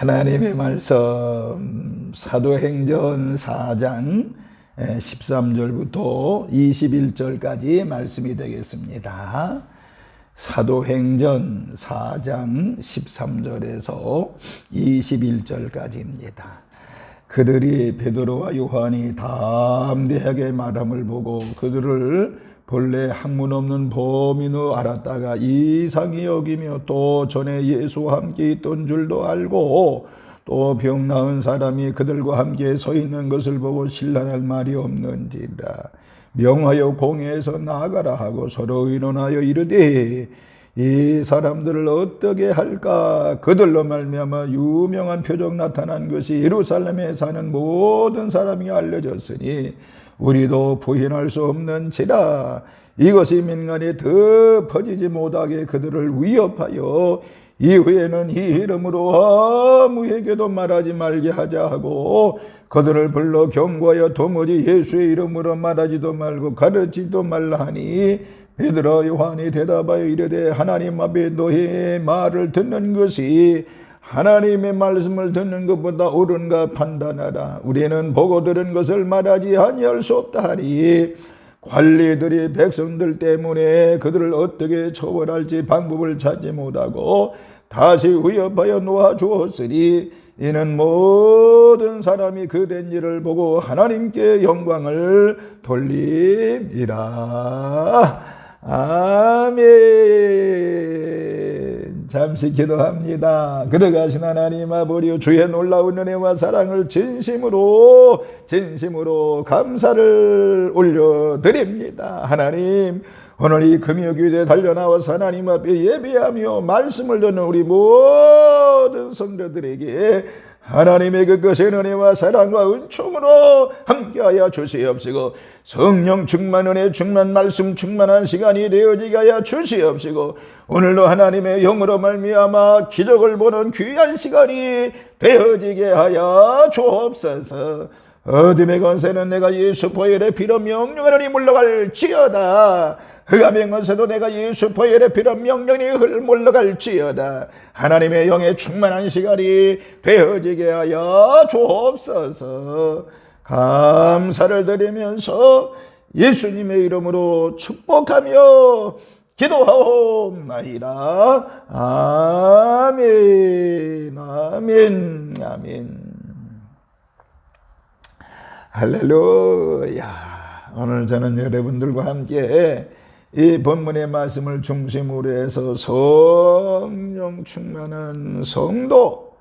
하나님의 말씀 사도행전 4장 13절부터 21절까지 말씀이 되겠습니다. 사도행전 4장 13절에서 21절까지입니다. 그들이 베드로와 요한이 담대하게 말함을 보고 그들을 본래 학문 없는 범인으로 알았다가 이상히 여기며 또 전에 예수와 함께 있던 줄도 알고 또 병 나은 사람이 그들과 함께 서 있는 것을 보고 신랄할 말이 없는지라 명하여 공회에서 나가라 하고 서로 의논하여 이르되 이 사람들을 어떻게 할까? 그들로 말미암아 유명한 표적 나타난 것이 예루살렘에 사는 모든 사람이 알려졌으니 우리도 부인할 수 없는지라. 이것이 민간에 더 퍼지지 못하게 그들을 위협하여 이후에는 이 이름으로 아무에게도 말하지 말게 하자 하고 그들을 불러 경고하여 도무지 예수의 이름으로 말하지도 말고 가르치지도 말라 하니 베드로 요한이 대답하여 이르되 하나님 앞에 너희의 말을 듣는 것이 하나님의 말씀을 듣는 것보다 옳은가 판단하라. 우리는 보고 들은 것을 말하지 아니할 수 없다 하니 관리들이 백성들 때문에 그들을 어떻게 처벌할지 방법을 찾지 못하고 다시 위협하여 놓아주었으니 이는 모든 사람이 그 된 일을 보고 하나님께 영광을 돌림이라. 아멘. 잠시 기도합니다. 걸어가신 하나님 아버지, 주의 놀라운 은혜와 사랑을 진심으로 감사를 올려드립니다. 하나님, 오늘 이 금요일에 달려나와서 하나님 앞에 예배하며 말씀을 듣는 우리 모든 성도들에게 하나님의 그 거센 은혜와 사랑과 은총으로 함께하여 주시옵시고 성령 충만 은혜 충만 말씀 충만한 시간이 되어지게 하여 주시옵시고 오늘도 하나님의 영으로 말미암아 기적을 보는 귀한 시간이 되어지게 하여 주옵소서. 어둠의 권세는 내가 예수 보혈의 피로 명령하니 물러갈지어다. 흑암의 권세도 내가 예수 보혈의 피로 명령이 물러갈지어다. 하나님의 영의 충만한 시간이 되어지게 하여 주옵소서. 감사를 드리면서 예수님의 이름으로 축복하며 기도하옵나이다. 아멘, 아멘, 아멘. 할렐루야. 오늘 저는 여러분들과 함께 이 본문의 말씀을 중심으로 해서 성령 충만한 성도,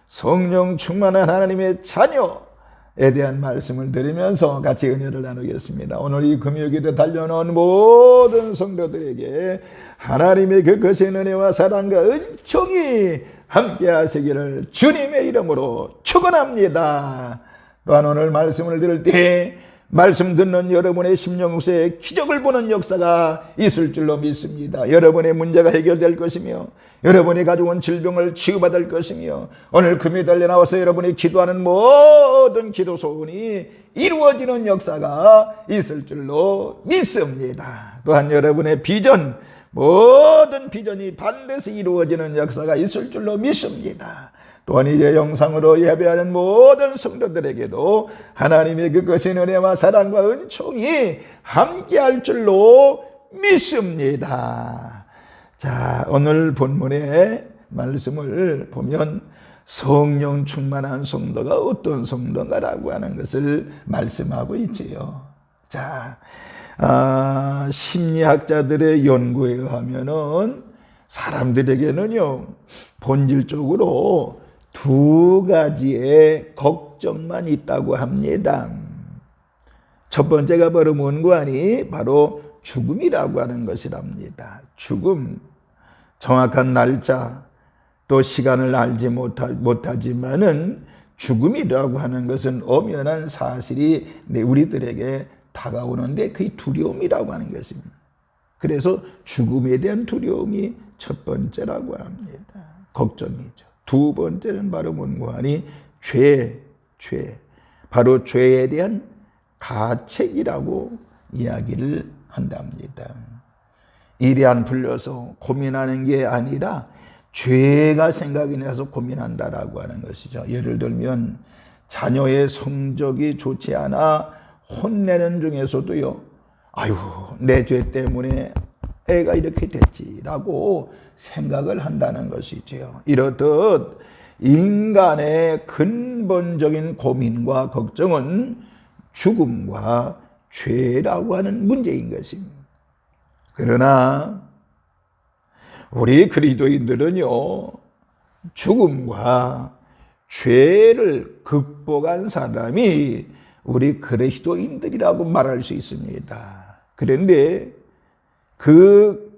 성령 충만한 하나님의 자녀에 대한 말씀을 드리면서 같이 은혜를 나누겠습니다. 오늘 이 금요일에 달려놓은 모든 성도들에게 하나님의 그 거센 은혜와 사랑과 은총이 함께 하시기를 주님의 이름으로 축원합니다. 또한 오늘 말씀을 들을 때 말씀 듣는 여러분의 심령속에 기적을 보는 역사가 있을 줄로 믿습니다. 여러분의 문제가 해결될 것이며 여러분이 가져온 질병을 치유받을 것이며 오늘 금요일 달려 나와서 여러분이 기도하는 모든 기도 소원이 이루어지는 역사가 있을 줄로 믿습니다. 또한 여러분의 비전, 모든 비전이 반드시 이루어지는 역사가 있을 줄로 믿습니다. 또한 이제 영상으로 예배하는 모든 성도들에게도 하나님의 그 거센 은혜와 사랑과 은총이 함께할 줄로 믿습니다. 자, 오늘 본문의 말씀을 보면 성령 충만한 성도가 어떤 성도인가라고 하는 것을 말씀하고 있지요. 자, 심리학자들의 연구에 의하면은 사람들에게는요, 본질적으로 두 가지의 걱정만 있다고 합니다. 첫 번째가 바로 뭔가 하니 바로 죽음이라고 하는 것이랍니다. 죽음, 정확한 날짜 또 시간을 알지 못하지만은 죽음이라고 하는 것은 엄연한 사실이 우리들에게 다가오는데 그게 두려움이라고 하는 것입니다. 그래서 죽음에 대한 두려움이 첫 번째라고 합니다. 걱정이죠. 두 번째는 바로 뭔가 하니 죄. 바로 죄에 대한 가책이라고 이야기를 한답니다. 일이 안 풀려서 고민하는 게 아니라 죄가 생각이 나서 고민한다라고 하는 것이죠. 예를 들면 자녀의 성적이 좋지 않아 혼내는 중에서도요, 아유, 내 죄 때문에 애가 이렇게 됐지라고 생각을 한다는 것이지요. 이렇듯 인간의 근본적인 고민과 걱정은 죽음과 죄라고 하는 문제인 것입니다. 그러나 우리 그리스도인들은요, 죽음과 죄를 극복한 사람이 우리 그리스도인들이라고 말할 수 있습니다. 그런데 그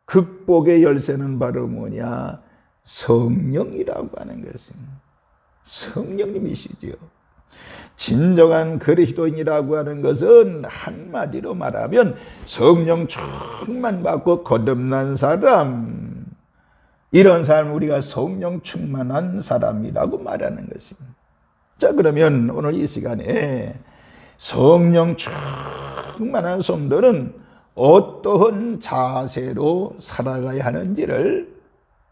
극복의 열쇠는 바로 뭐냐? 성령이라고 하는 것입니다. 성령님이시지요. 진정한 그리스도인이라고 하는 것은 한마디로 말하면 성령 충만 받고 거듭난 사람, 이런 사람 우리가 성령 충만한 사람이라고 말하는 것입니다. 자, 그러면 오늘 이 시간에 성령 충만한 성도는 어떠한 자세로 살아가야 하는지를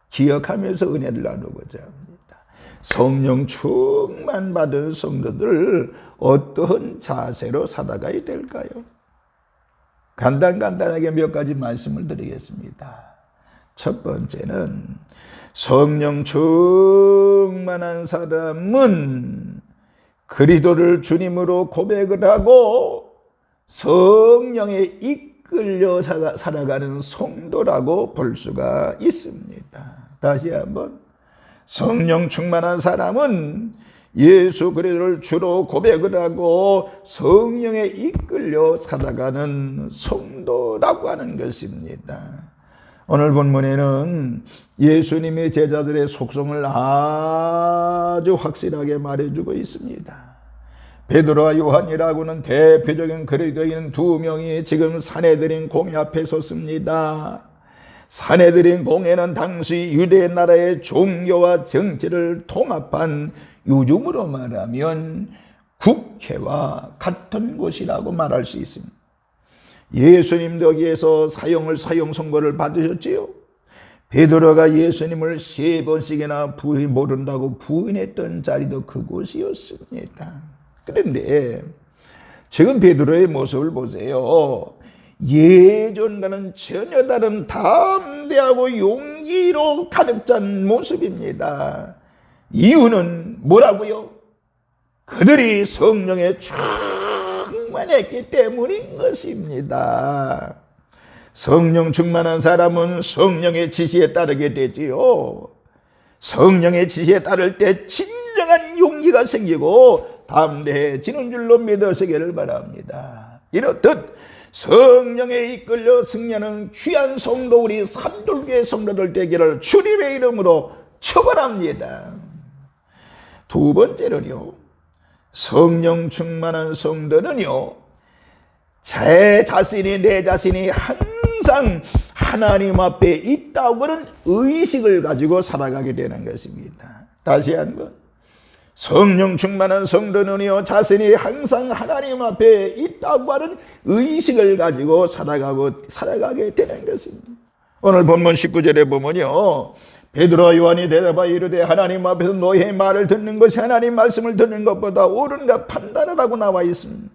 기억하면서 은혜를 나누고자 합니다. 성령 충만 받은 성도들 어떠한 자세로 살아가야 될까요? 간단하게 몇 가지 말씀을 드리겠습니다. 첫 번째는 성령 충만한 사람은 그리스도를 주님으로 고백을 하고 성령에 이끌려 살아가는 성도라고 볼 수가 있습니다. 다시 한번, 성령 충만한 사람은 예수 그리스도를 주로 고백을 하고 성령에 이끌려 살아가는 성도라고 하는 것입니다. 오늘 본문에는 예수님의 제자들의 속성을 아주 확실하게 말해주고 있습니다. 베드로와 요한이라고는 대표적인 그리스도인 두 명이 지금 산헤드린 공회 앞에 섰습니다. 산헤드린 공회는 당시 유대 나라의 종교와 정치를 통합한, 요즘으로 말하면 국회와 같은 곳이라고 말할 수 있습니다. 예수님도 여기에서 사형 선고를 받으셨지요. 베드로가 예수님을 3번씩이나 모른다고 부인했던 자리도 그곳이었습니다. 그런데 지금 베드로의 모습을 보세요. 예전과는 전혀 다른 담대하고 용기로 가득 찬 모습입니다. 이유는 뭐라고요? 그들이 성령에 충만했기 때문인 것입니다. 성령 충만한 사람은 성령의 지시에 따르게 되지요. 성령의 지시에 따를 때 진정한 용기가 생기고 담대해지는 줄로 믿으시기를 바랍니다. 이렇듯 성령에 이끌려 승리하는 귀한 성도, 우리 산돌교회 성도들 되기를 주님의 이름으로 축원합니다. 두 번째는요, 성령 충만한 성도는요, 내 자신이 항상 하나님 앞에 있다고는 의식을 가지고 살아가게 되는 것입니다. 다시 한번, 성령 충만한 성도는요, 자신이 항상 하나님 앞에 있다고 하는 의식을 가지고 살아가게 되는 것입니다. 오늘 본문 19절에 보면요, 베드로와 요한이 대답하여 이르되 하나님 앞에서 너희의 말을 듣는 것이 하나님 말씀을 듣는 것보다 옳은가 판단하라고 나와 있습니다.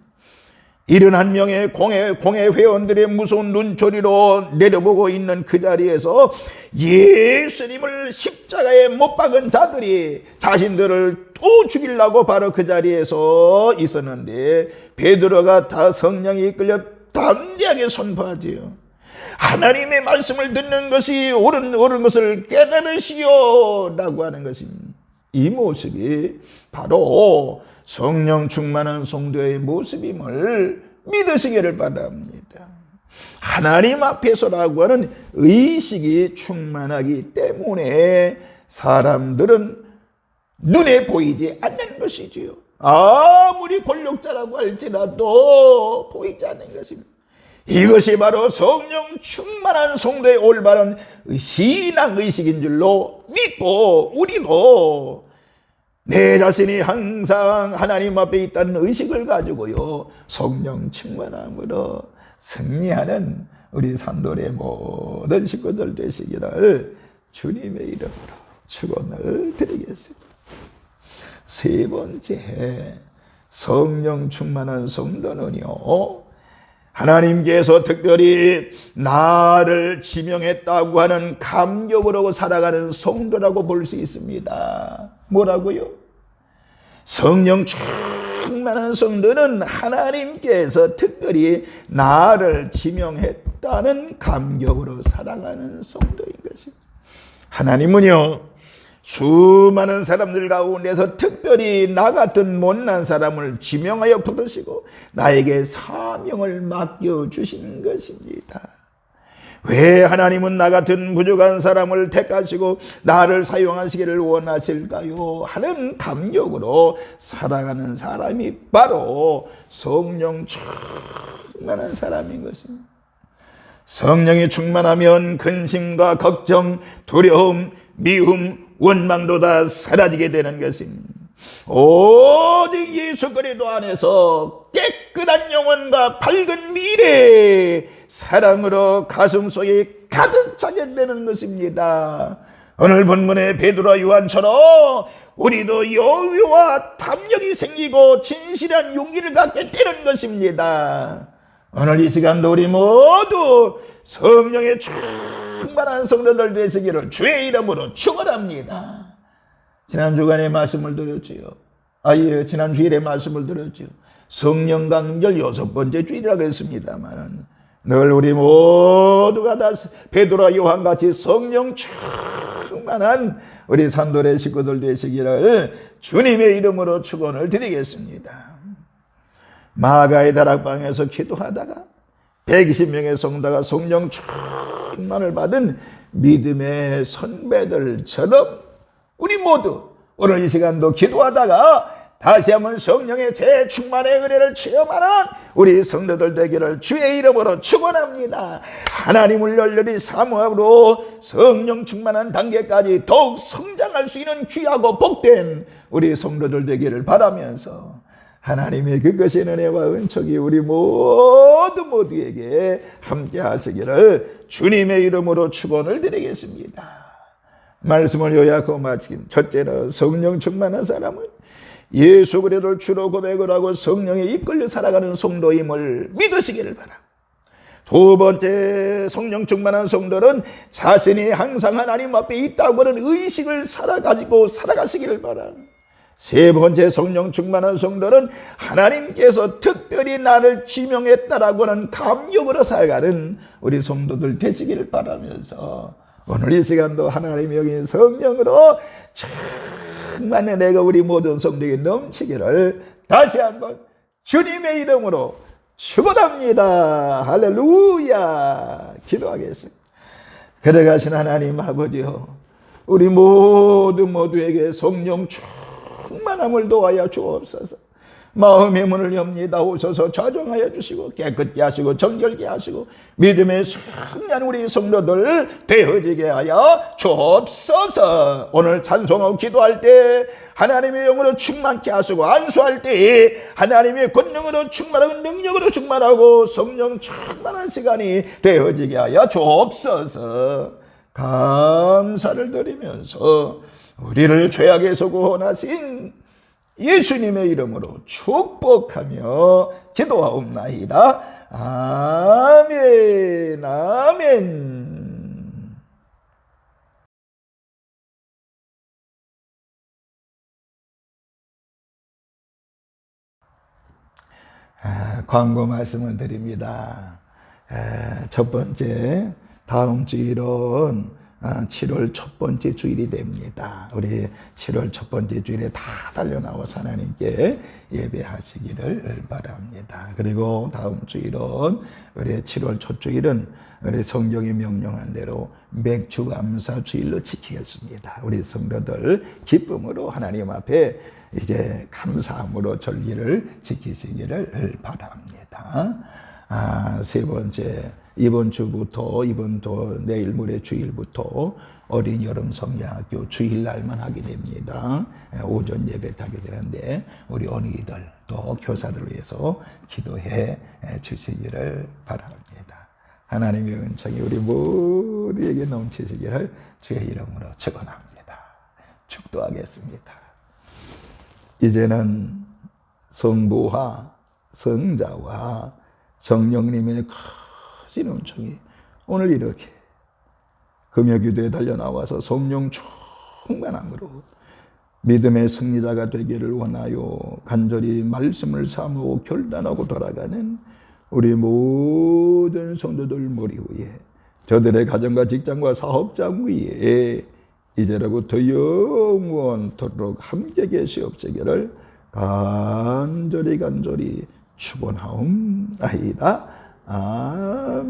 71명의 공회 회원들의 무서운 눈초리로 내려보고 있는 그 자리에서 예수님을 십자가에 못 박은 자들이 자신들을 또 죽이려고 바로 그 자리에서 있었는데, 베드로가 다 성령이 이끌려 담대하게 선포하지요. 하나님의 말씀을 듣는 것이 옳은 것을 깨달으시오 라고 하는 것입니다. 이 모습이 바로 성령 충만한 성도의 모습임을 믿으시기를 바랍니다. 하나님 앞에서라고 하는 의식이 충만하기 때문에 사람들은 눈에 보이지 않는 것이지요. 아무리 권력자라고 할지라도 보이지 않는 것입니다. 이것이 바로 성령 충만한 성도의 올바른 신앙의식인 줄로 믿고, 우리도 내 자신이 항상 하나님 앞에 있다는 의식을 가지고요, 성령 충만함으로 승리하는 우리 산돌의 모든 식구들 되시기를 주님의 이름으로 축원을 드리겠습니다. 세 번째, 성령 충만한 성도는요, 하나님께서 특별히 나를 지명했다고 하는 감격으로 살아가는 성도라고 볼 수 있습니다. 뭐라고요? 성령 충만한 성도는 하나님께서 특별히 나를 지명했다는 감격으로 살아가는 성도인 것입니다. 하나님은요, 수많은 사람들 가운데서 특별히 나 같은 못난 사람을 지명하여 부르시고 나에게 사명을 맡겨주신 것입니다. 왜 하나님은 나 같은 부족한 사람을 택하시고 나를 사용하시기를 원하실까요? 하는 감격으로 살아가는 사람이 바로 성령 충만한 사람인 것입니다. 성령이 충만하면 근심과 걱정, 두려움, 미움, 원망도 다 사라지게 되는 것입니다. 오직 예수 그리스도 안에서 깨끗한 영혼과 밝은 미래, 사랑으로 가슴속에 가득 차게 되는 것입니다. 오늘 본문의 베드로와 요한처럼 우리도 여유와 담력이 생기고 진실한 용기를 갖게 되는 것입니다. 오늘 이 시간도 우리 모두 성령의 충만한 성도들 되시기를 주의 이름으로 축원합니다. 지난 주간에 말씀을 드렸지요. 지난 주일에 말씀을 드렸지요. 성령 강절 6번째 주일이라고 했습니다만 늘 우리 모두가 다 베드로와 요한같이 성령 충만한 우리 산돌의 식구들 되시기를 주님의 이름으로 축원을 드리겠습니다. 마가의 다락방에서 기도하다가 120명의 성도가 성령 충만을 받은 믿음의 선배들처럼 우리 모두 오늘 이 시간도 기도하다가 다시 한번 성령의 재충만의 은혜를 체험하는 우리 성도들 되기를 주의 이름으로 축원합니다. 하나님을 열렬히 사모함으로 성령 충만한 단계까지 더욱 성장할 수 있는 귀하고 복된 우리 성도들 되기를 바라면서 하나님의 그것의 은혜와 은총이 우리 모두에게 함께 하시기를 주님의 이름으로 축원을 드리겠습니다. 말씀을 요약하고 마치긴, 첫째는 성령 충만한 사람은 예수 그리스도를 주로 고백을 하고 성령에 이끌려 살아가는 성도임을 믿으시기를 바랍니다. 두 번째, 성령 충만한 성도는 자신이 항상 하나님 앞에 있다고 하는 의식을 가지고 살아가시기를 바랍니다. 세 번째, 성령 충만한 성도는 하나님께서 특별히 나를 지명했다라고 하는 감격으로 살아가는 우리 성도들 되시기를 바라면서 오늘 이 시간도 하나님이 여긴 성령으로 충만히 내가 우리 모든 성도에게 넘치기를 다시 한번 주님의 이름으로 축원합니다. 할렐루야. 기도하겠습니다. 걸어가신 하나님 아버지요, 우리 모두에게 성령 충만함을 도와여 주옵소서. 마음의 문을 엽니다. 오셔서 좌정하여 주시고 깨끗게 하시고 정결게 하시고 믿음의 승리한 우리 성도들 되어지게 하여 주옵소서. 오늘 찬송하고 기도할 때 하나님의 영으로 충만케 하시고 안수할 때 하나님의 권능으로 충만하고 능력으로 충만하고 성령 충만한 시간이 되어지게 하여 주옵소서. 감사를 드리면서 우리를 죄악에서 구원하신 예수님의 이름으로 축복하며 기도하옵나이다. 아멘, 아멘. 광고 말씀을 드립니다. 첫 번째, 다음 주일은 7월 첫 번째 주일이 됩니다. 우리 7월 첫 번째 주일에 다 달려나와서 하나님께 예배하시기를 바랍니다. 그리고 다음 주일은 우리 7월 첫 주일은 우리 성경이 명령한 대로 맥주감사 주일로 지키겠습니다. 우리 성도들 기쁨으로 하나님 앞에 이제 감사함으로 절기를 지키시기를 바랍니다. 세 번째, 이번 주부터 내일 모레 주일부터 어린 여름 성경학교 주일날만 하게 됩니다. 오전 예배 하게 되는데 우리 어린이들 또 교사들을 위해서 기도해 주시기를 바랍니다. 하나님의 은총이 우리 모두에게 넘치시기를 주의 이름으로 축원합니다. 축도하겠습니다. 이제는 성부와 성자와 성령님의 크신 은총이 오늘 이렇게 금요기도에 달려나와서 성령 충만함으로 믿음의 승리자가 되기를 원하여 간절히 말씀을 사모하고 결단하고 돌아가는 우리 모든 성도들 머리 위에, 저들의 가정과 직장과 사업장 위에 이제로부터 영원토록 함께 계시옵시기를 간절히 축원하옵나이다. 아멘.